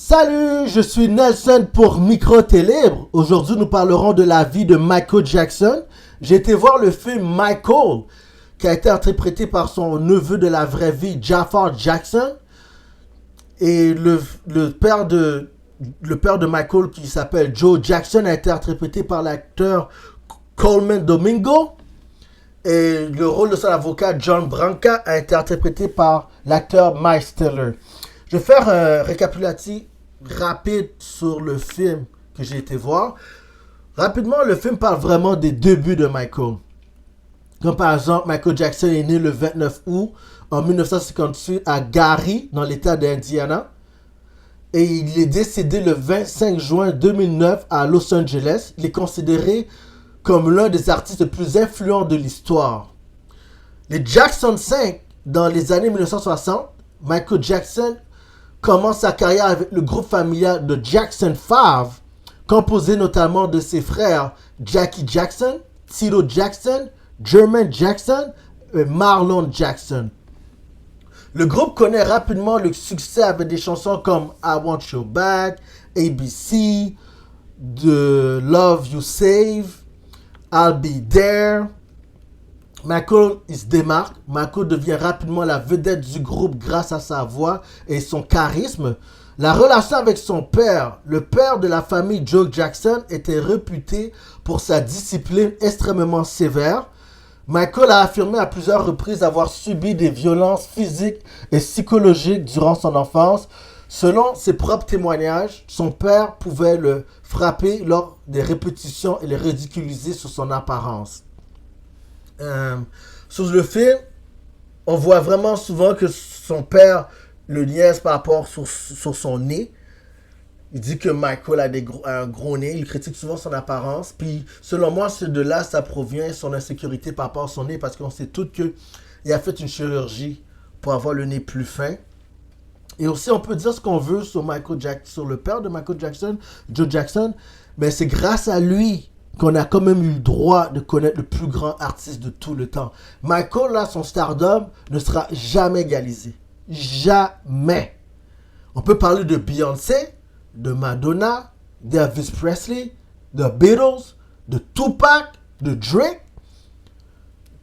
Salut, je suis Nelson pour Micro Libre. Aujourd'hui, nous parlerons de la vie de Michael Jackson. J'ai été voir le film Michael, qui a été interprété par son neveu de la vraie vie, Jafar Jackson. Et le père de Michael, qui s'appelle Joe Jackson, a été interprété par l'acteur Coleman Domingo. Et le rôle de son avocat, John Branca, a été interprété par l'acteur Miles Teller. Je vais faire un récapitulatif rapide sur le film que j'ai été voir. Rapidement, le film parle vraiment des débuts de Michael. Comme par exemple, Michael Jackson est né le 29 août en 1958 à Gary, dans l'état d'Indiana. Et il est décédé le 25 juin 2009 à Los Angeles. Il est considéré comme l'un des artistes les plus influents de l'histoire. Les Jackson 5, dans les années 1960, Michael Jackson commence sa carrière avec le groupe familial de Jackson 5, composé notamment de ses frères Jackie Jackson, Tito Jackson, Jermaine Jackson et Marlon Jackson. Le groupe connaît rapidement le succès avec des chansons comme I Want You Back, ABC, The Love You Save, I'll Be There. Michael, il se démarque. Michael devient rapidement la vedette du groupe grâce à sa voix et son charisme. La relation avec son père, le père de la famille Joe Jackson, était réputé pour sa discipline extrêmement sévère. Michael a affirmé à plusieurs reprises avoir subi des violences physiques et psychologiques durant son enfance. Selon ses propres témoignages, son père pouvait le frapper lors des répétitions et le ridiculiser sur son apparence. Sur le film, on voit vraiment souvent que son père le niaise par rapport sur son nez. Il dit que Michael a un gros nez. Il critique souvent son apparence. Puis, selon moi, de là, ça provient son insécurité par rapport à son nez. Parce qu'on sait tous qu'il a fait une chirurgie pour avoir le nez plus fin. Et aussi, on peut dire ce qu'on veut sur sur le père de Michael Jackson, Joe Jackson. Mais c'est grâce à lui qu'on a quand même eu le droit de connaître le plus grand artiste de tout le temps. Michael, là, son stardom ne sera jamais égalisé. Jamais. On peut parler de Beyoncé, de Madonna, d'Elvis Presley, de Beatles, de Tupac, de Drake.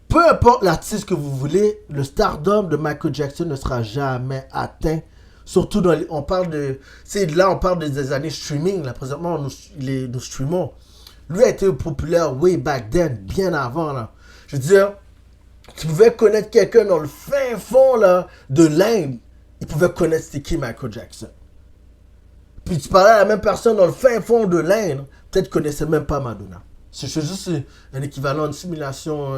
Peu importe l'artiste que vous voulez, le stardom de Michael Jackson ne sera jamais atteint. Surtout on parle des années streaming. Là, présentement, nous streamons. Lui a été populaire way back then, bien avant. Là. Je veux dire, tu pouvais connaître quelqu'un dans le fin fond là, de l'Inde, il pouvait connaître c'était qui Michael Jackson. Puis tu parlais à la même personne dans le fin fond de l'Inde, peut-être connaissait même pas Madonna. C'est juste un équivalent, une simulation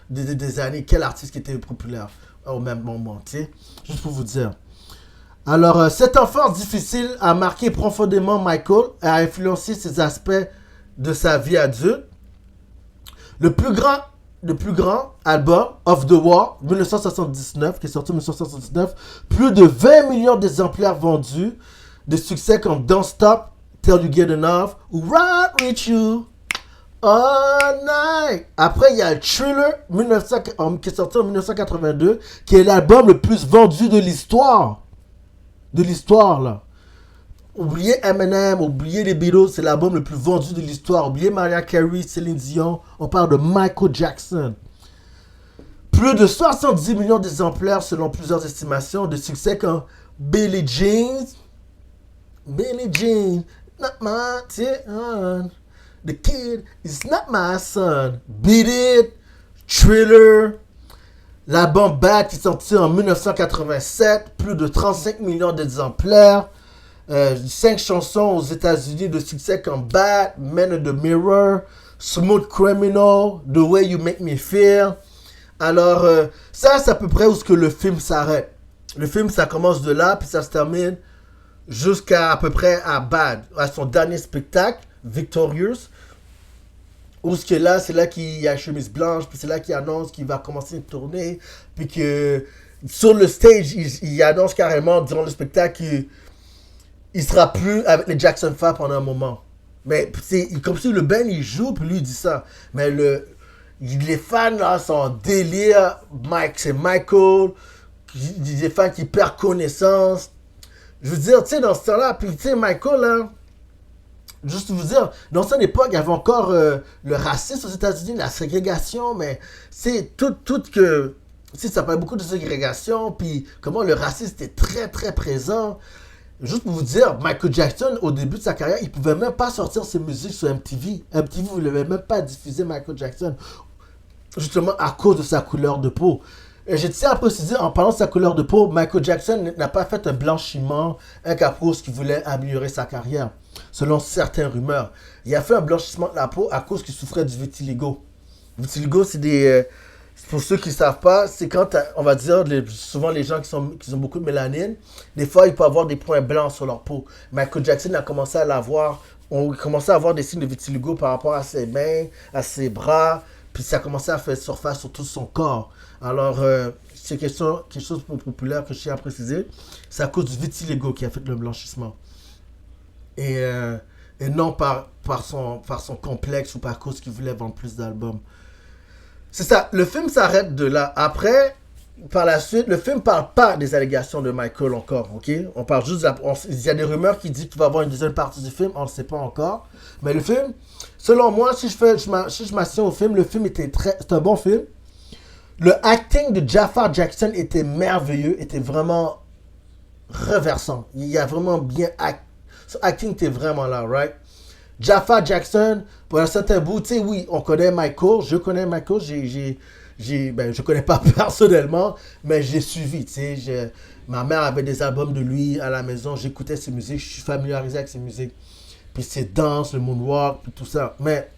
des années, quel artiste qui était populaire au même moment, tu sais, juste pour vous dire. Alors, cette enfance difficile a marqué profondément Michael et a influencé ses aspects de sa vie adulte. Le plus grand album, Off the Wall, 1979, qui est sorti en 1979, plus de 20 millions d'exemplaires vendus, des succès comme Don't Stop, Till You Get Enough ou Ride With You All Night. Après, il y a le Thriller qui est sorti en 1982, qui est l'album le plus vendu de l'histoire. De l'histoire, là. Oubliez Eminem, oubliez les Beatles, c'est l'album le plus vendu de l'histoire. Oubliez Mariah Carey, Céline Dion, on parle de Michael Jackson. Plus de 70 millions d'exemplaires selon plusieurs estimations, de succès comme Billie Jean, not my son, the kid is not my son, Beat It, Thriller. L'album Bad qui est sorti en 1987, plus de 35 millions d'exemplaires. 5 chansons aux États-Unis de succès comme Bad, Man in the Mirror, Smooth Criminal, The Way You Make Me Feel. Alors, ça, c'est à peu près où ce que le film s'arrête. Le film, ça commence de là, puis ça se termine jusqu'à peu près à Bad, à son dernier spectacle, Victorious. Où ce que là, c'est là qu'il y a chemise blanche, puis c'est là qu'il annonce qu'il va commencer une tournée, puis que sur le stage, il annonce carrément durant le spectacle qu'il sera plus avec les Jackson 5 pendant un moment. Mais c'est comme si le band il joue, puis lui il dit ça. Mais les fans là sont en délire. C'est Michael. Des fans qui perdent connaissance. Je veux dire, tu sais, dans ce temps-là, puis tu sais, Michael, là, juste vous dire, dans son époque, il y avait encore le racisme aux États-Unis, la ségrégation, mais c'est tout que. Tu sais, ça parlait beaucoup de ségrégation, puis comment le racisme était très, très présent. Juste pour vous dire, Michael Jackson, au début de sa carrière, il pouvait même pas sortir ses musiques sur MTV. MTV ne voulait même pas diffuser Michael Jackson, justement à cause de sa couleur de peau. Et je tiens à préciser, en parlant de sa couleur de peau, Michael Jackson n'a pas fait un blanchiment, un caprice qui voulait améliorer sa carrière, selon certaines rumeurs. Il a fait un blanchissement de la peau à cause qu'il souffrait du vitiligo. Vitiligo, c'est des... pour ceux qui ne savent pas, c'est quand, on va dire, souvent les gens qui ont beaucoup de mélanine, des fois, ils peuvent avoir des points blancs sur leur peau. Michael Jackson a commencé à l'avoir, on commençait à avoir des signes de vitiligo par rapport à ses mains, à ses bras, puis ça a commencé à faire surface sur tout son corps. Alors, c'est quelque chose de populaire que je tiens à préciser. C'est à cause du vitiligo qui a fait le blanchissement. Et, euh, et non par son complexe ou par cause qu'il voulait vendre plus d'albums. C'est ça, le film s'arrête de là. Après, par la suite, le film parle pas des allégations de Michael encore, ok? On parle juste, il y a des rumeurs qui disent qu'il va y avoir une deuxième partie du film, on ne sait pas encore. Mais le film, selon moi, si je m'assieds au film, le film c'est un bon film. Le acting de Jafar Jackson était merveilleux, était vraiment reversant. Il a vraiment bien son acting était vraiment là, right? Jafar Jackson, pour un certain bout, tu sais, oui, on connaît Michael, je connais Michael, je connais pas personnellement, mais j'ai suivi, tu sais, ma mère avait des albums de lui à la maison, j'écoutais ses musiques, je suis familiarisé avec ses musiques, puis ses danses, le moonwalk, puis tout ça, mais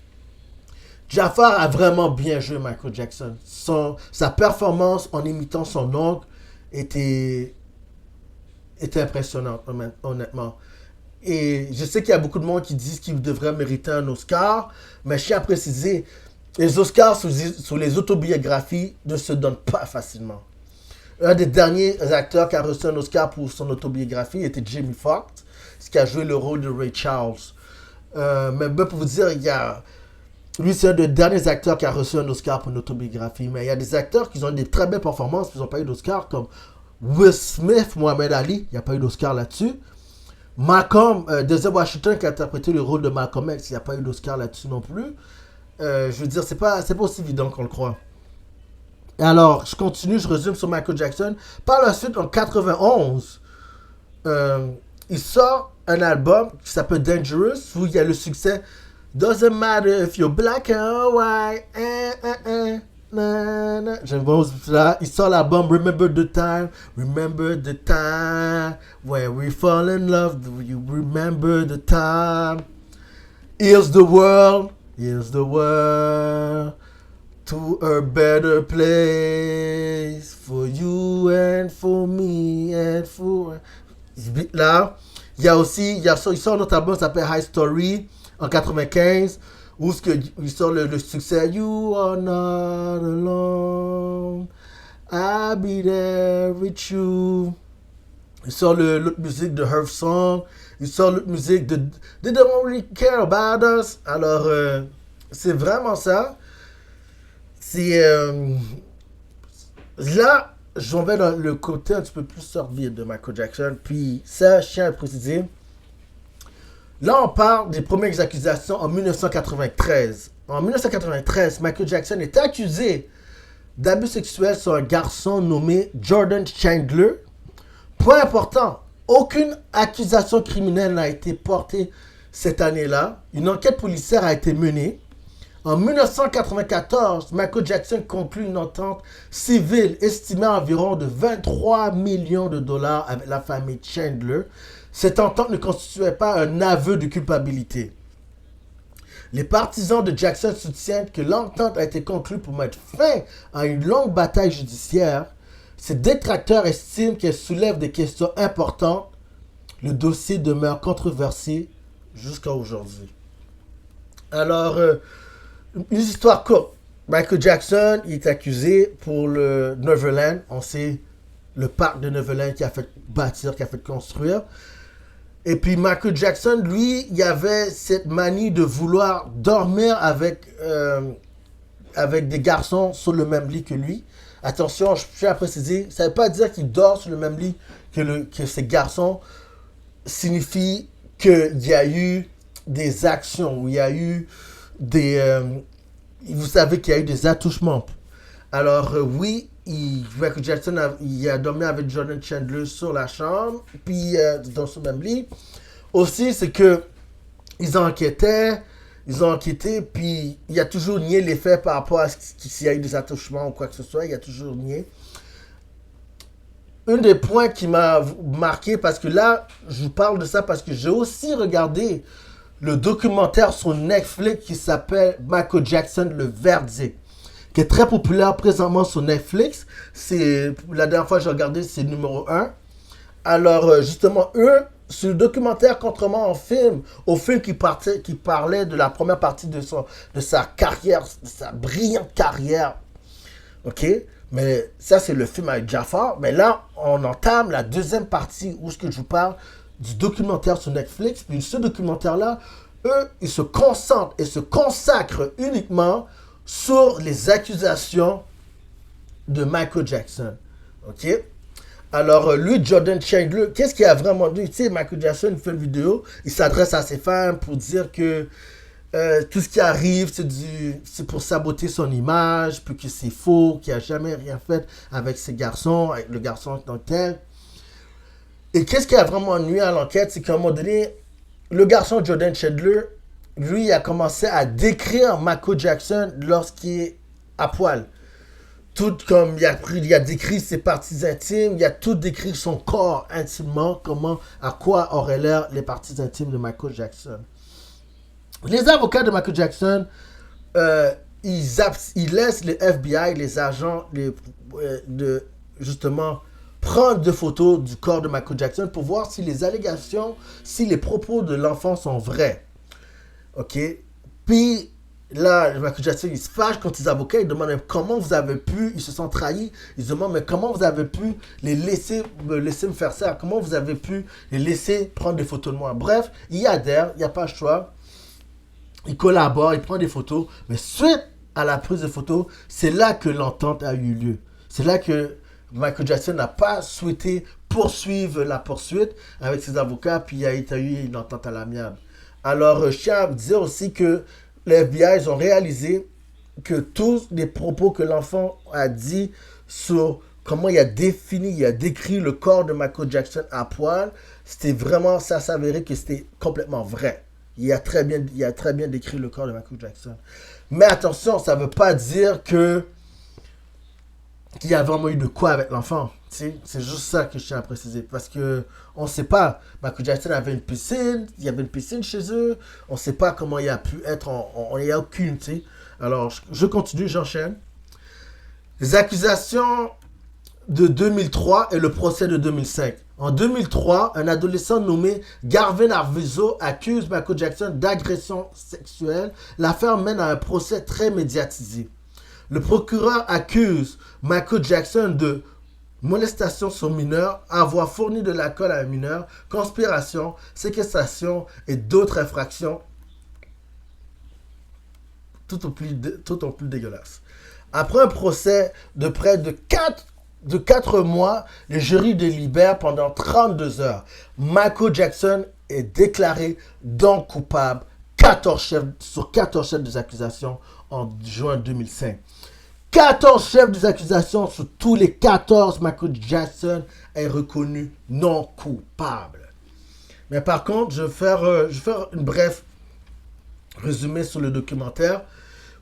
Jafar a vraiment bien joué Michael Jackson. Sa performance en imitant son oncle était, était impressionnante, honnêtement. Et je sais qu'il y a beaucoup de monde qui disent qu'il devrait mériter un Oscar, mais je tiens à préciser, les Oscars sur les autobiographies ne se donnent pas facilement. Un des derniers acteurs qui a reçu un Oscar pour son autobiographie était Jamie Foxx, qui a joué le rôle de Ray Charles. Mais pour vous dire, lui, c'est un des derniers acteurs qui a reçu un Oscar pour une autobiographie. Mais il y a des acteurs qui ont des très belles performances, qui n'ont pas eu d'Oscar, comme Will Smith, Mohamed Ali, il n'y a pas eu d'Oscar là-dessus. Malcolm, Denzel Washington qui a interprété le rôle de Malcolm X, il n'y a pas eu d'Oscar là-dessus non plus. Je veux dire, c'est pas aussi évident qu'on le croit. Alors, je continue, je résume sur Michael Jackson. Par la suite, en 91, il sort un album qui s'appelle Dangerous, où il y a le succès Doesn't matter if you're black or white. J'aime bien là. Il sort l'album Remember the time when we fall in love. Do you remember the time? Here's the world to a better place for you and for me and for. Là, il sort notre album qui s'appelle High Story en 95, où il sort le succès You are not alone, I'll be there with you. Il sort l'autre musique de Herb Song, il sort l'autre musique de They Don't Really Care About Us. Alors, c'est vraiment ça. C'est là, j'en vais dans le côté un petit peu plus sordier de Michael Jackson. Puis ça, je tiens à préciser. Là, on parle des premières accusations en 1993. En 1993, Michael Jackson est accusé d'abus sexuels sur un garçon nommé Jordan Chandler. Point important, aucune accusation criminelle n'a été portée cette année-là. Une enquête policière a été menée. En 1994, Michael Jackson conclut une entente civile estimée à environ de 23 millions de dollars avec la famille Chandler. Cette entente ne constituait pas un aveu de culpabilité. Les partisans de Jackson soutiennent que l'entente a été conclue pour mettre fin à une longue bataille judiciaire. Ces détracteurs estiment qu'elle soulève des questions importantes. Le dossier demeure controversé jusqu'à aujourd'hui. Alors, une histoire courte. Michael Jackson il est accusé pour le Neverland. On sait le parc de Neverland qui a fait bâtir, qui a fait construire. Et puis Michael Jackson, lui, il avait cette manie de vouloir dormir avec des garçons sur le même lit que lui. Attention, je tiens à préciser, ça ne veut pas dire qu'il dort sur le même lit que ces garçons. signifie qu'il y a eu des actions, il y a eu des... vous savez qu'il y a eu des attouchements. Alors, oui, Michael Jackson il a dormi avec Jordan Chandler sur la chambre, puis dans ce même lit. Aussi, c'est que ils ont enquêté, puis il a toujours nié les faits par rapport à s'il y a eu des attouchements ou quoi que ce soit, il a toujours nié. Un des points qui m'a marqué, parce que là, je vous parle de ça parce que j'ai aussi regardé le documentaire sur Netflix qui s'appelle Michael Jackson, le verdict, qui est très populaire présentement sur Netflix. C'est la dernière fois que j'ai regardé, c'est numéro 1. Alors, justement, eux, sur le documentaire, contrairement au film qui parlait de la première partie de sa carrière, de sa brillante carrière, ok? Mais ça, c'est le film avec Jafar. Mais là, on entame la deuxième partie où ce que je vous parle du documentaire sur Netflix. Puis ce documentaire-là, eux, ils se concentrent et se consacrent uniquement sur les accusations de Michael Jackson. Ok? Alors, lui, Jordan Chandler, qu'est-ce qu'il a vraiment dit? Tu sais, Michael Jackson, il fait une vidéo, il s'adresse à ses fans pour dire que tout ce qui arrive, c'est pour saboter son image, puis que c'est faux, qu'il n'a jamais rien fait avec ses garçons, avec le garçon en tant que tel. Et qu'est-ce qui a vraiment nuit à l'enquête, c'est qu'à un moment donné, le garçon Jordan Chandler, lui, il a commencé à décrire Michael Jackson lorsqu'il est à poil. Tout comme il a décrit ses parties intimes, il a tout décrit son corps intimement, à quoi auraient l'air les parties intimes de Michael Jackson. Les avocats de Michael Jackson, ils laissent les FBI, les agents, de justement prendre des photos du corps de Michael Jackson pour voir si les allégations, si les propos de l'enfant sont vrais. Ok? Puis là, Michael Jackson, il se fâche contre les avocats, il demande comment vous avez pu, ils se sont trahis, ils se demandent mais comment vous avez pu me laisser me faire ça, comment vous avez pu les laisser prendre des photos de moi. Bref, il adhère, il n'y a pas le choix. Il collabore, il prend des photos, mais suite à la prise de photos, c'est là que l'entente a eu lieu. C'est là que Michael Jackson n'a pas souhaité poursuivre la poursuite avec ses avocats, puis il y a eu une entente à l'amiable. Alors, je tiens à dire aussi que les FBI, ils ont réalisé que tous les propos que l'enfant a dit sur comment il a décrit le corps de Michael Jackson à poil, c'était vraiment, ça s'avérait que c'était complètement vrai. Il a très bien décrit le corps de Michael Jackson. Mais attention, ça ne veut pas dire qu'il y a vraiment eu de quoi avec l'enfant. C'est juste ça que je tiens à préciser. Parce que on ne sait pas. Michael Jackson avait une piscine. Il y avait une piscine chez eux. On ne sait pas comment il a pu être. On n'y a aucune. T'sais. Alors, je continue, j'enchaîne. Les accusations de 2003 et le procès de 2005. En 2003, un adolescent nommé Garvin Arvizo accuse Michael Jackson d'agression sexuelle. L'affaire mène à un procès très médiatisé. Le procureur accuse Michael Jackson de molestation sur mineur, avoir fourni de l'alcool à un mineur, conspiration, séquestration et d'autres infractions tout au plus dégueulasse. Après un procès de près de 4 mois, le jury délibère pendant 32 heures. Michael Jackson est déclaré donc coupable sur 14 chefs d'accusations en juin 2005. 14 chefs d'accusations sur tous les 14, Michael Jackson est reconnu non coupable. Mais par contre, je vais faire une bref résumé sur le documentaire.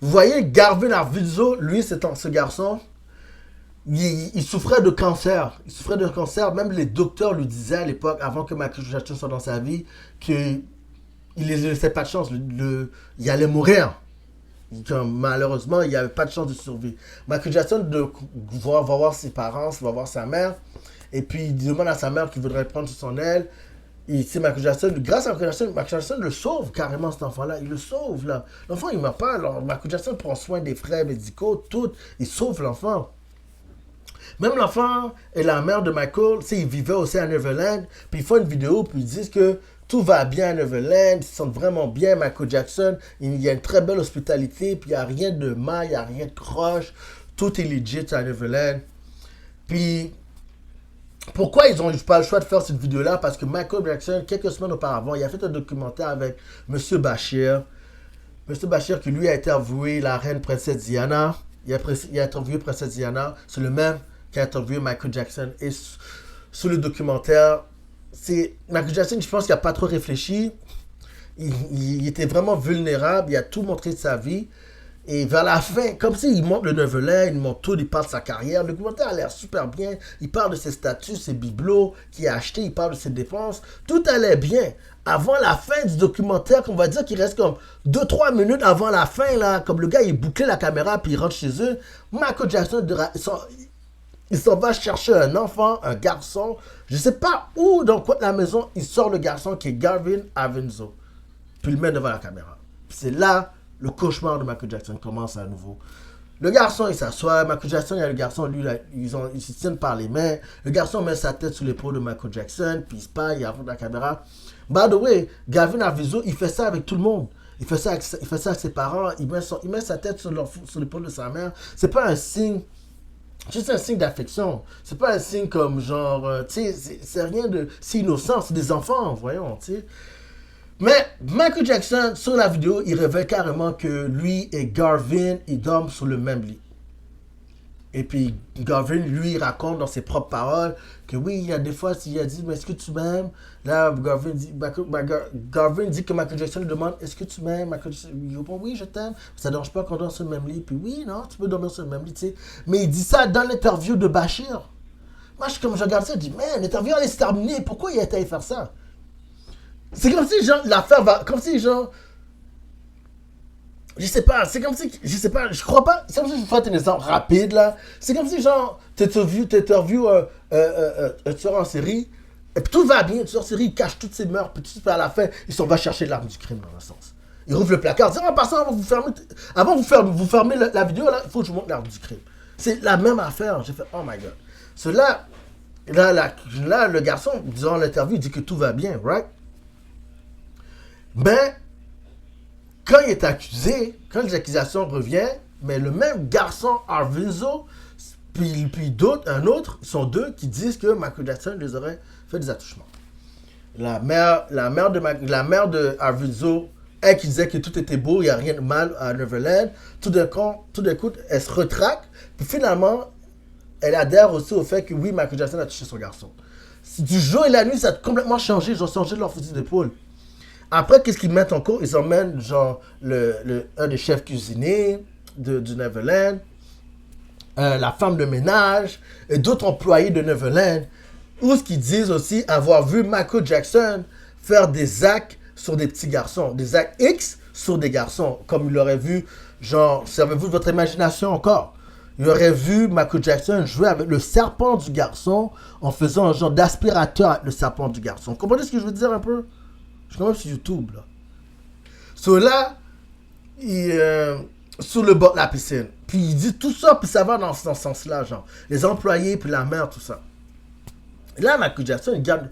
Vous voyez, Garvin Arvizo, lui, ce garçon, il souffrait de cancer. Il souffrait de cancer. Même les docteurs lui disaient à l'époque, avant que Michael Jackson soit dans sa vie, qu'il ne laissait pas de chance. Il allait mourir. Malheureusement, il n'y avait pas de chance de survie. Michael Jackson va voir ses parents, va voir sa mère, et puis il demande à sa mère qu'il voudrait prendre sous son aile. Et Michael Jackson, grâce à Michael Jackson le sauve carrément, cet enfant-là. Il le sauve, là. L'enfant, il ne meurt pas. Alors, Michael Jackson prend soin des frais médicaux, tout. Il sauve l'enfant. Même l'enfant et la mère de Michael, ils vivaient aussi à Neverland, puis ils font une vidéo, puis ils disent que tout va bien à Neverland, ils se sentent vraiment bien, Michael Jackson, il y a une très belle hospitalité, puis il n'y a rien de mal, il n'y a rien de croche, tout est legit à Neverland. Puis, Pourquoi ils n'ont pas le choix de faire cette vidéo-là? Parce que Michael Jackson, quelques semaines auparavant, il a fait un documentaire avec Monsieur Bashir. Monsieur Bashir qui lui a interviewé la reine princesse Diana. Il a interviewé princesse Diana. C'est le même qui a interviewé Michael Jackson. Et sur le documentaire, c'est Michael Jackson, je pense qu'il n'a pas trop réfléchi. Il était vraiment vulnérable. Il a tout montré de sa vie. Et vers la fin, comme s'il montre le Neverland, il montre tout, il parle de sa carrière. Le documentaire a l'air super bien. Il parle de ses statuts, ses bibelots qu'il a achetés, il parle de ses dépenses. Tout allait bien. Avant la fin du documentaire, on va dire qu'il reste comme 2-3 minutes avant la fin, là, comme le gars, il bouclait la caméra puis il rentre chez eux. Michael Jackson, il s'en va chercher un enfant, un garçon. Je sais pas où, dans le coin de la maison, il sort le garçon qui est Garvin Avenzo. Puis il le met devant la caméra. C'est là le cauchemar de Michael Jackson commence à nouveau. Le garçon, il s'assoit. Michael Jackson, il y a le garçon, lui, là, ils se tiennent par les mains. Le garçon met sa tête sur l'épaule de Michael Jackson, puis il se parle, il affronte la caméra. By the way, Gavin Avizo, il fait ça avec tout le monde. Il fait ça avec ses parents. Il met sa tête sur l'épaule de sa mère. C'est pas un signe. Juste un signe d'affection. C'est pas un signe comme genre. Tu sais, c'est rien de. C'est innocent. C'est des enfants, voyons, tu sais. Mais Michael Jackson, sur la vidéo, il révèle carrément que lui et Garvin, ils dorment sur le même lit. Et puis Garvin, lui, raconte dans ses propres paroles que oui, il y a des fois, s'il a dit, mais est-ce que tu m'aimes? Là, Garvin dit que Michael Jackson lui demande, est-ce que tu m'aimes? Michael Jackson lui répond, oui, je t'aime. Ça ne dérange pas qu'on dorme sur le même lit. Puis oui, non, tu peux dormir sur le même lit, tu sais. Mais il dit ça dans l'interview de Bashir. Moi, comme je regarde ça, je dis, man, l'interview allait se terminer. Pourquoi il a été faire ça? C'est comme si, genre, l'affaire va. Comme si, genre. Je sais pas, c'est comme si. Je sais pas, je crois pas. C'est comme si je vous fais un exemple rapide, là. C'est comme si, genre, t'interviews un tueur en série, et puis tout va bien, le tueur en série, il cache toutes ses meurtres, puis tout à la fin, il s'en va chercher l'arme du crime, dans un sens. Il rouvre le placard, il dit, en passant, avant de vous fermer la vidéo, là, il faut que je vous montre l'arme du crime. C'est la même affaire. J'ai fait, oh my god. Cela, là, le garçon, durant l'interview, il dit que tout va bien, right? Mais, quand il est accusé, quand les accusations reviennent, mais le même garçon, Arvizo, puis d'autres, un autre, sont deux qui disent que Michael Jackson les aurait fait des attouchements. La mère de Arvizo, elle qui disait que tout était beau, il n'y a rien de mal à Neverland, tout d'un coup, elle se retraque, puis finalement, elle adhère aussi au fait que oui, Michael Jackson a touché son garçon. Du jour et la nuit, ça a complètement changé, ils ont changé leur fusil d'épaule. Après, qu'est-ce qu'ils mettent en cours? Ils emmènent, genre, un des chefs cuisiniers du Neverland, la femme de ménage, et d'autres employés de Neverland, où ce qu'ils disent aussi avoir vu Michael Jackson faire des actes sur des petits garçons, des actes X sur des garçons, comme il aurait vu, genre, servez-vous de votre imagination encore? Il aurait vu Michael Jackson jouer avec le serpent du garçon en faisant un genre d'aspirateur avec le serpent du garçon. Vous comprenez ce que je veux dire un peu? Je suis quand même sur YouTube, là. Là, sur le bord de la piscine. Puis il dit tout ça, puis ça va dans ce sens-là, genre. Les employés, puis la mère, tout ça. Et là, Michael Jackson, il garde.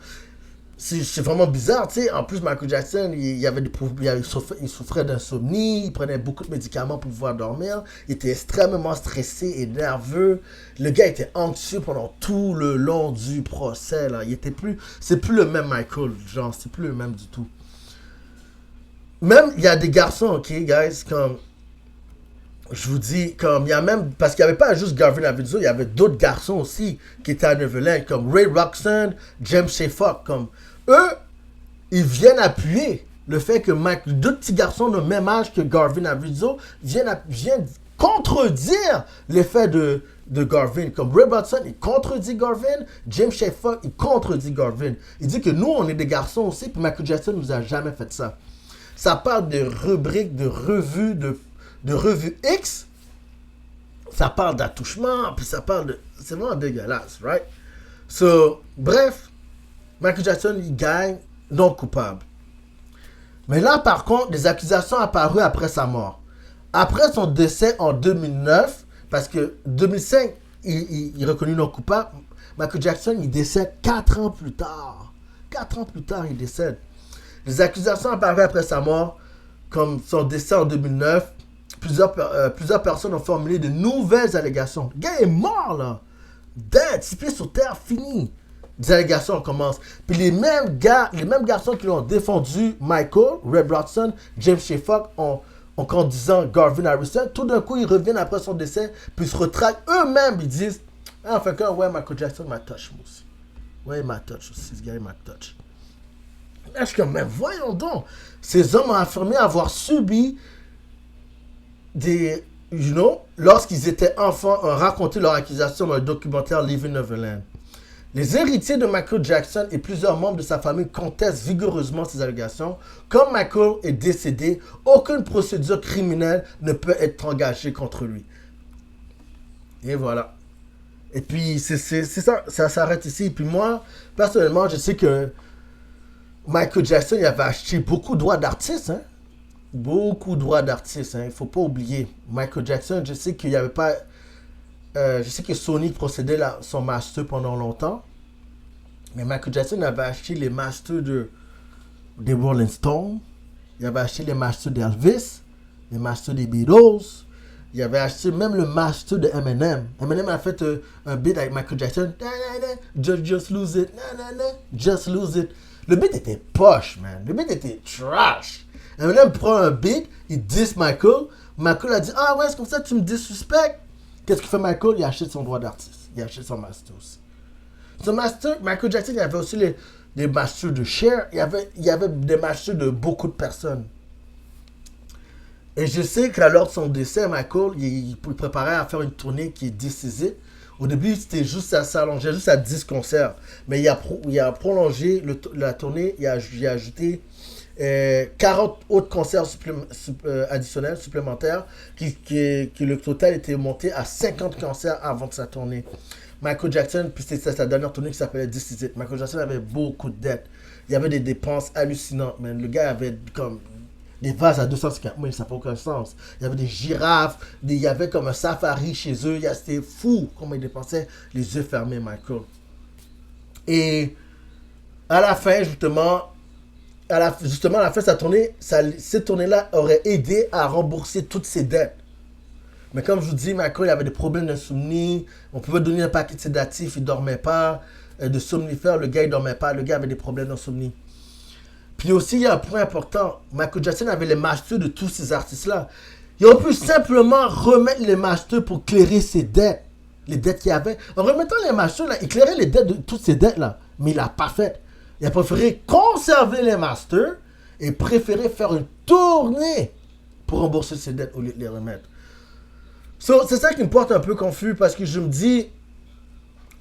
C'est vraiment bizarre, tu sais. En plus, Michael Jackson, il souffrait d'insomnie, il prenait beaucoup de médicaments pour pouvoir dormir. Il était extrêmement stressé et nerveux. Le gars était anxieux pendant tout le long du procès, là. C'est plus le même Michael, genre, c'est plus le même du tout. Même, il y a des garçons, ok, guys, comme. Je vous dis, comme il y a même. Parce qu'il n'y avait pas juste Garvin Avizo, il y avait d'autres garçons aussi qui étaient à Neverland, comme Ray Roxon, James Sheffock, comme. Eux, ils viennent appuyer le fait que d'autres petits garçons de même âge que Garvin Avizo viennent contredire l'effet de Garvin. Comme Ray Roxon, il contredit Garvin, James Sheffock, il contredit Garvin. Il dit que nous, on est des garçons aussi, puis Michael Jackson nous a jamais fait ça. Ça parle de rubriques, de revues, de revues X, ça parle d'attouchement, puis ça parle de. C'est vraiment dégueulasse, right? Bref, Michael Jackson, il gagne non coupable. Mais là, par contre, des accusations apparues après sa mort. Après son décès en 2009, parce que 2005, il est reconnu non coupable, Michael Jackson, il décède 4 ans plus tard. 4 ans plus tard, il décède. Les accusations apparues après sa mort, comme son décès en 2009, plusieurs personnes ont formulé de nouvelles allégations. Le gars est mort, là. Dead, 6 pieds sur terre, fini. des allégations commencent. Puis les mêmes garçons qui ont défendu Michael, Ray Bronson, James Sheffock, en disant Garvin Harrison, tout d'un coup, ils reviennent après son décès, puis ils se retractent eux-mêmes, ils disent, ah, en fait que, ouais, Michael Jackson m'a touché, moi aussi. Ouais, il m'a touché aussi, ce gars, il m'a touché. Là, je suis comme, mais voyons donc, ces hommes ont affirmé avoir subi des, lorsqu'ils étaient enfants, ont raconté leur accusation dans le documentaire Leaving Neverland. Les héritiers de Michael Jackson et plusieurs membres de sa famille contestent vigoureusement ces allégations. Comme Michael est décédé, aucune procédure criminelle ne peut être engagée contre lui. Et voilà. Et puis, c'est ça s'arrête ici. Et puis moi, personnellement, je sais que Michael Jackson, il avait acheté beaucoup de droits d'artistes, hein. Beaucoup de droits d'artistes, hein. Il ne faut pas oublier. Michael Jackson, je sais qu'il n'y avait pas... je sais que Sony possédait son master pendant longtemps. Mais Michael Jackson avait acheté les masters des Rolling Stones. Il avait acheté les masters d'Elvis. Les masters des Beatles. Il avait acheté même le master de Eminem. Eminem a fait un beat avec Michael Jackson. Just lose it. Just lose it. Le beat était poche, man. Le beat était trash. Eminem prend un beat, il diss Michael. Michael a dit, ah ouais, c'est comme ça que tu me disrespectes. Qu'est-ce qu'il fait Michael? Il achète son droit d'artiste. Il achète son master aussi. Son master, Michael Jackson, il y avait aussi les masters de Cher. Il y avait des masters de beaucoup de personnes. Et je sais qu'à l'heure de son décès, Michael, il préparait à faire une tournée qui est décisive. Au début, c'était juste à s'allonger, juste à 10 concerts. Mais il a prolongé la tournée, il a ajouté 40 autres concerts additionnels, supplémentaires, qui le total était monté à 50 concerts avant de sa tournée. Michael Jackson, puis c'était sa dernière tournée qui s'appelait This Is It. Michael Jackson avait beaucoup de dettes. Il y avait des dépenses hallucinantes, man. Le gars avait comme des vases à 250 000, ça n'a pas aucun sens. Il y avait des girafes, il y avait comme un safari chez eux. C'était fou comment il dépensait les yeux fermés, Michael. Et à la fin, justement, à la fin de sa tournée, cette tournée-là aurait aidé à rembourser toutes ses dettes. Mais comme je vous dis, Michael il avait des problèmes d'insomnie. On pouvait donner un paquet de sédatifs, il ne dormait pas. De somnifères, le gars il ne dormait pas. Le gars avait des problèmes d'insomnie. Puis aussi, il y a un point important. Michael Jackson avait les masters de tous ces artistes-là. Ils ont pu simplement remettre les masters pour clairer ses dettes. Les dettes qu'il y avait. En remettant les masters, là, il clairait les dettes de toutes ces dettes-là. Mais il l'a pas fait. Il a préféré conserver les masters et préféré faire une tournée pour rembourser ses dettes au lieu de les remettre. C'est ça qui me porte un peu confus parce que je me dis,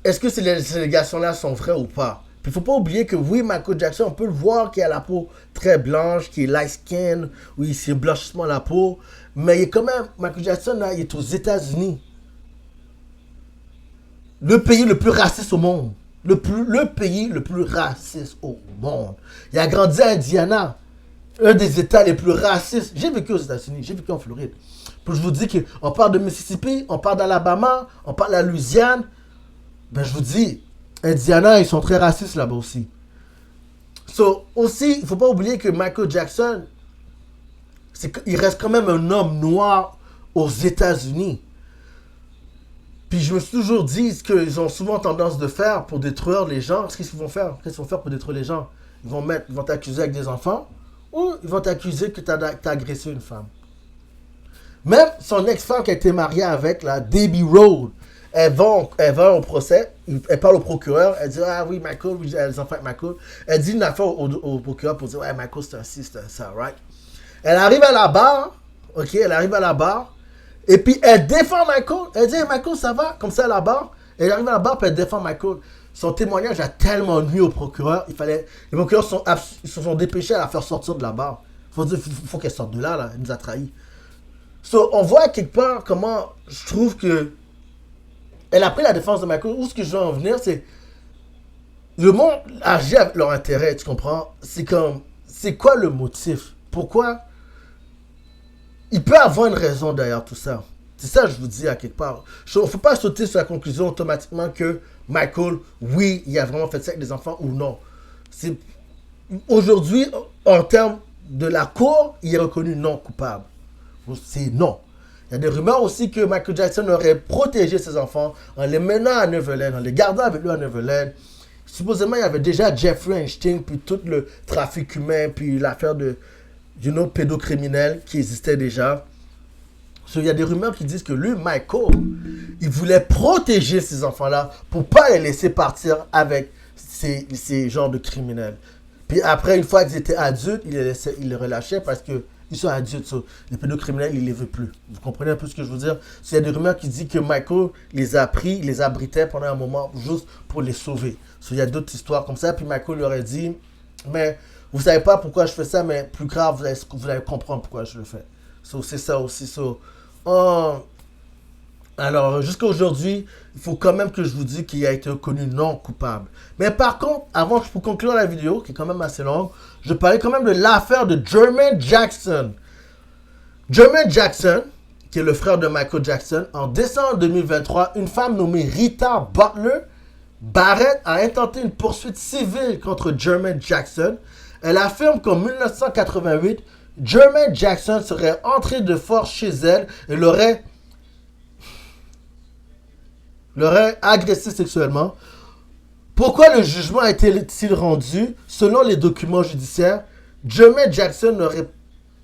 est-ce que ces allégations-là sont vraies ou pas? Puis il ne faut pas oublier que oui, Michael Jackson, on peut le voir qu'il a la peau très blanche, qu'il est light skin, oui, c'est blanchissement la peau, mais il est quand même, Michael Jackson, là, il est aux États-Unis. Le pays le plus raciste au monde. Le pays le plus raciste au monde. Il a grandi à Indiana, un des États les plus racistes. J'ai vécu aux États-Unis, j'ai vécu en Floride. Puis je vous dis qu'on parle de Mississippi, on parle d'Alabama, on parle de la Louisiane. Ben je vous dis, Indiana, ils sont très racistes là-bas aussi. Aussi, il ne faut pas oublier que Michael Jackson, il reste quand même un homme noir aux États-Unis. Puis je me suis toujours dit ce qu'ils ont souvent tendance de faire pour détruire les gens. Qu'est-ce qu'ils vont faire? Qu'est-ce qu'ils vont faire pour détruire les gens? Ils vont t'accuser avec des enfants ou ils vont t'accuser que tu as agressé une femme. Même son ex-femme qui a été mariée avec, la Debbie Road, elle va au procès, elle parle au procureur, elle dit, ah oui, Michael, oui, j'ai des enfants avec Michael. Elle dit une affaire au procureur pour dire, ouais, Michael, c'est un ci, c'est un ça, right? Elle arrive à la barre, ok, et puis elle défend Michael. Elle dit, hey, Michael, ça va? Comme ça à la barre. Elle arrive à la barre, puis elle défend Michael. Son témoignage a tellement nuit au procureur. Les procureurs se sont dépêchés à la faire sortir de la barre. Il faut qu'elle sorte de là, elle nous a trahis. On voit quelque part comment je trouve que elle a pris la défense de Michael. Où ce que je veux en venir, c'est le monde agit avec leur intérêt, tu comprends? C'est quoi le motif? Pourquoi? Il peut avoir une raison derrière tout ça. C'est ça que je vous dis à quelque part. Il ne faut pas sauter sur la conclusion automatiquement que Michael, oui, il a vraiment fait ça avec des enfants ou non. Aujourd'hui, en termes de la cour, il est reconnu non coupable. C'est non. Il y a des rumeurs aussi que Michael Jackson aurait protégé ses enfants en les menant à Neverland, en les gardant avec lui à Neverland. supposément, il y avait déjà Jeffrey Epstein, puis tout le trafic humain, puis l'affaire de, pédocriminel qui existait déjà. Il y a des rumeurs qui disent que lui, Michael, il voulait protéger ces enfants-là pour pas les laisser partir avec ces genres de criminels. Puis après, une fois qu'ils étaient adultes, il les relâchait parce que ils sont adultes. Les pédocriminels, il les veut plus. Vous comprenez un peu ce que je veux dire? Il y a des rumeurs qui disent que Michael les a pris, les abritait pendant un moment juste pour les sauver. Il y a d'autres histoires comme ça. Puis Michael leur a dit, mais vous savez pas pourquoi je fais ça, mais plus grave, vous allez comprendre pourquoi je le fais. C'est ça aussi. Alors, jusqu'à aujourd'hui, il faut quand même que je vous dise qu'il a été reconnu non coupable. Mais par contre, avant pour conclure la vidéo, qui est quand même assez longue, je parlais quand même de l'affaire de Jermaine Jackson. Jermaine Jackson, qui est le frère de Michael Jackson, en décembre 2023, une femme nommée Rita Butler Barrett a intenté une poursuite civile contre Jermaine Jackson. Elle affirme qu'en 1988, Jermaine Jackson serait entré de force chez elle et l'aurait agressé sexuellement. Pourquoi le jugement a été-il rendu? Selon les documents judiciaires, Jermaine Jackson n'aurait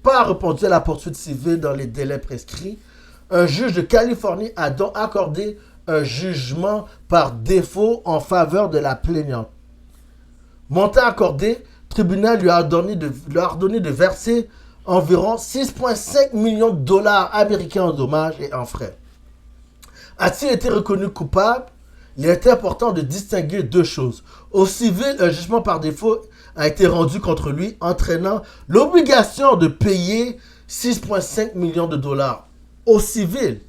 pas répondu à la poursuite civile dans les délais prescrits. Un juge de Californie a donc accordé un jugement par défaut en faveur de la plaignante. Montant accordé, le tribunal lui a ordonné de verser environ 6,5 millions de dollars américains en dommages et en frais. A-t-il été reconnu coupable? Il est important de distinguer deux choses. Au civil, un jugement par défaut a été rendu contre lui, entraînant l'obligation de payer 6,5 millions de dollars. Au civil.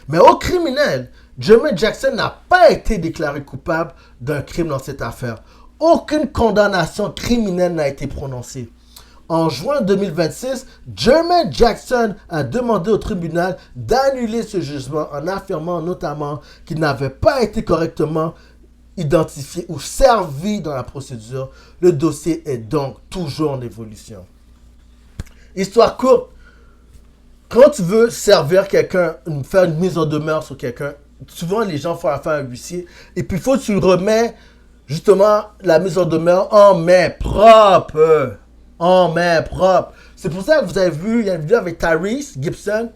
Mais au criminel, Jermaine Jackson n'a pas été déclaré coupable d'un crime dans cette affaire. Aucune condamnation criminelle n'a été prononcée. En juin 2026, Jermaine Jackson a demandé au tribunal d'annuler ce jugement en affirmant notamment qu'il n'avait pas été correctement identifié ou servi dans la procédure. Le dossier est donc toujours en évolution. Histoire courte, quand tu veux servir quelqu'un, faire une mise en demeure sur quelqu'un, souvent les gens font affaire à un huissier et puis il faut que tu remets justement la mise en demeure en main propre. En main propre. C'est pour ça que vous avez vu, il y a une vidéo avec Tyrese Gibson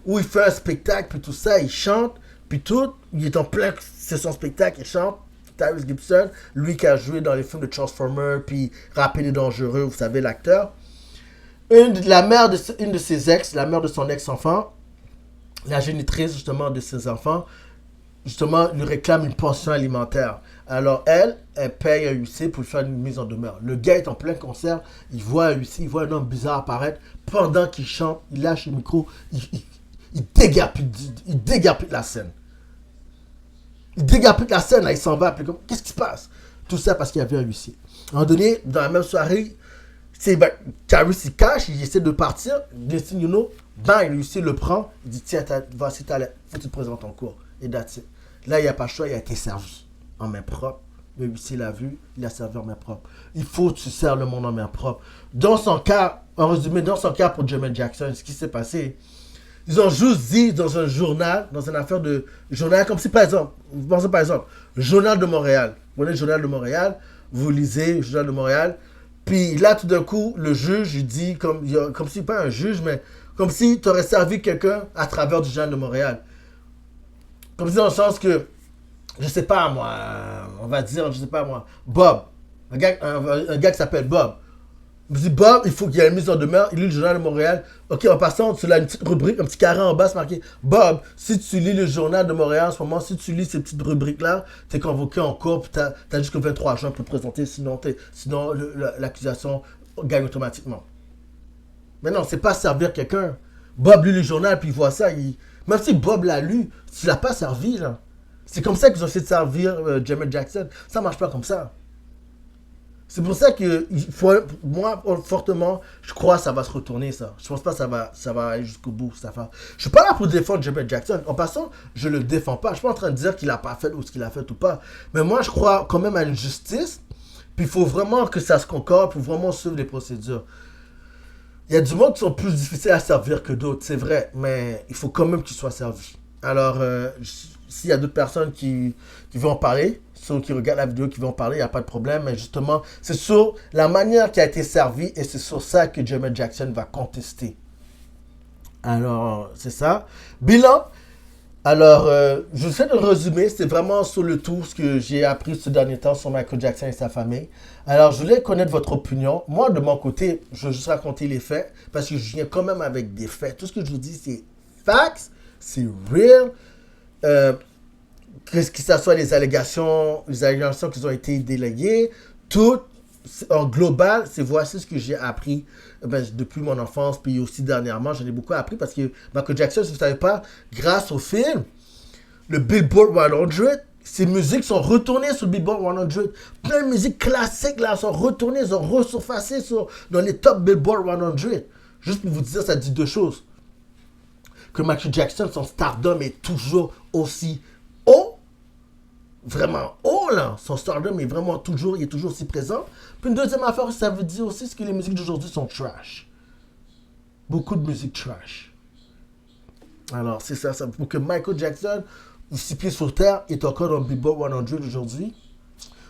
où il fait un spectacle, puis tout ça, il chante, puis tout. Il est en plein, c'est son spectacle, il chante. Tyrese Gibson, lui qui a joué dans les films de Transformers, puis Rapide et Dangereux, vous savez, l'acteur. Une de ses ex, la mère de son ex-enfant, la génitrice justement de ses enfants, justement, lui réclame une pension alimentaire. Alors, elle paye un huissier pour lui faire une mise en demeure. Le gars est en plein concert, il voit un huissier, il voit un homme bizarre apparaître. Pendant qu'il chante, il lâche le micro, il dégarpite la scène. Il dégarpite la scène, là, il s'en va. Qu'est-ce qui se passe? Tout ça parce qu'il y avait un huissier. À un moment donné, dans la même soirée, Tyrese il cache, il essaie de partir. Next you know, le huissier le prend, il dit tiens, voici ta lettre, faut que tu te présentes en cours. Et that's it. Là, il n'y a pas de choix, il a été servi en main propre. Le huissier l'a vu, il a servi en main propre. Il faut que tu sers le monde en main propre. Dans son cas, en résumé, dans son cas pour Jermaine Jackson, ce qui s'est passé, ils ont juste dit dans un journal, dans une affaire de journal, comme si par exemple, vous pensez par exemple, Journal de Montréal. Vous voyez le Journal de Montréal, vous lisez le Journal de Montréal, puis là tout d'un coup, le juge, il dit, comme si pas un juge, mais comme si tu aurais servi quelqu'un à travers du Journal de Montréal. Comme si dans le sens que, je sais pas moi, on va dire, je sais pas moi, Bob, un gars qui s'appelle Bob. Je dis Bob, il faut qu'il y ait une mise en demeure, il lit le journal de Montréal. Ok, en passant, tu as une petite rubrique, un petit carré en bas, c'est marqué Bob, si tu lis le journal de Montréal en ce moment, si tu lis ces petites rubriques-là, tu es convoqué en cours, puis tu as jusqu'au 23 juin pour te présenter, sinon l'accusation gagne automatiquement. Mais non, c'est pas servir quelqu'un. Bob lit le journal, puis il voit ça, même si Bob l'a lu, tu l'as pas servi, là. C'est comme ça qu'ils ont essayé de servir Jermaine Jackson. Ça marche pas comme ça. C'est pour ça que moi, fortement, je crois que ça va se retourner, ça. Je pense pas que ça va aller jusqu'au bout, cette affaire. Je suis pas là pour défendre Jermaine Jackson. En passant, je le défends pas. Je suis pas en train de dire qu'il a pas fait ou ce qu'il a fait ou pas. Mais moi, je crois quand même à une justice. Puis il faut vraiment que ça se concorde pour vraiment suivre les procédures. Il y a du monde qui sont plus difficiles à servir que d'autres, c'est vrai. Mais il faut quand même qu'ils soient servis. Alors, s'il y a d'autres personnes qui vont en parler, ceux qui regardent la vidéo qui vont en parler, il n'y a pas de problème. Mais justement, c'est sur la manière qui a été servie et c'est sur ça que Jermaine Jackson va contester. Alors, c'est ça. Bilan. Alors, je vais de le résumer. C'est vraiment sur le tout ce que j'ai appris ce dernier temps sur Michael Jackson et sa famille. Alors, je voulais connaître votre opinion. Moi, de mon côté, je vais juste raconter les faits parce que je viens quand même avec des faits. Tout ce que je vous dis, c'est facts, c'est real. Que ce soit les allégations qui ont été déléguées, tout en global, c'est voici ce que j'ai appris depuis mon enfance, puis aussi dernièrement, j'en ai beaucoup appris parce que Michael Jackson, si vous ne savez pas, grâce au film, le Billboard 100, ces musiques sont retournées sur le Billboard 100. Plein de musiques classiques là sont retournées, sont ressurfacées dans les top Billboard 100. Juste pour vous dire, ça dit deux choses. Que Michael Jackson, son stardom est toujours aussi haut, vraiment haut là. Son stardom est vraiment toujours, il est toujours aussi présent. Puis une deuxième affaire, ça veut dire aussi que les musiques d'aujourd'hui sont trash. Beaucoup de musique trash. Alors c'est ça, pour que Michael Jackson, 6 pieds sur terre, est encore dans le Billboard 100 aujourd'hui.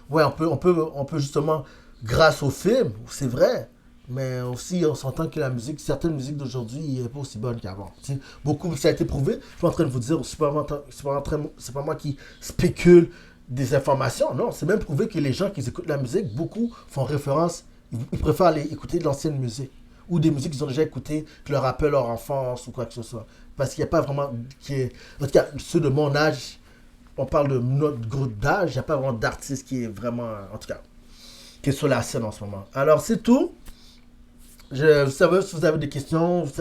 Ouais, on peut justement, grâce au film, c'est vrai. Mais aussi, on s'entend que la musique, certaines musiques d'aujourd'hui, n'est pas aussi bonne qu'avant. Beaucoup, ça a été prouvé. Je suis pas en train de vous dire, c'est pas moi qui spécule des informations. Non, c'est même prouvé que les gens qui écoutent la musique, beaucoup font référence, ils préfèrent aller écouter de l'ancienne musique. Ou des musiques qu'ils ont déjà écoutées, qui leur rappellent leur enfance ou quoi que ce soit. Parce qu'il n'y a pas vraiment... En tout cas, ceux de mon âge, on parle de notre groupe d'âge, il n'y a pas vraiment d'artiste qui est vraiment... En tout cas, qui est sur la scène en ce moment. Alors, c'est tout. Vous savez, si vous avez des questions, vous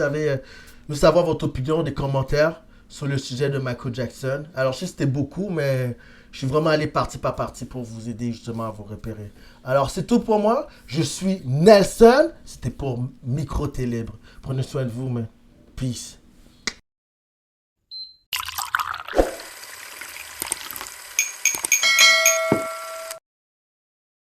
veux savoir votre opinion, des commentaires sur le sujet de Michael Jackson. Alors, je sais que c'était beaucoup, mais je suis vraiment allé partie par partie pour vous aider justement à vous repérer. Alors, c'est tout pour moi. Je suis Nelson. C'était pour Micro Télibre. Prenez soin de vous, mais peace.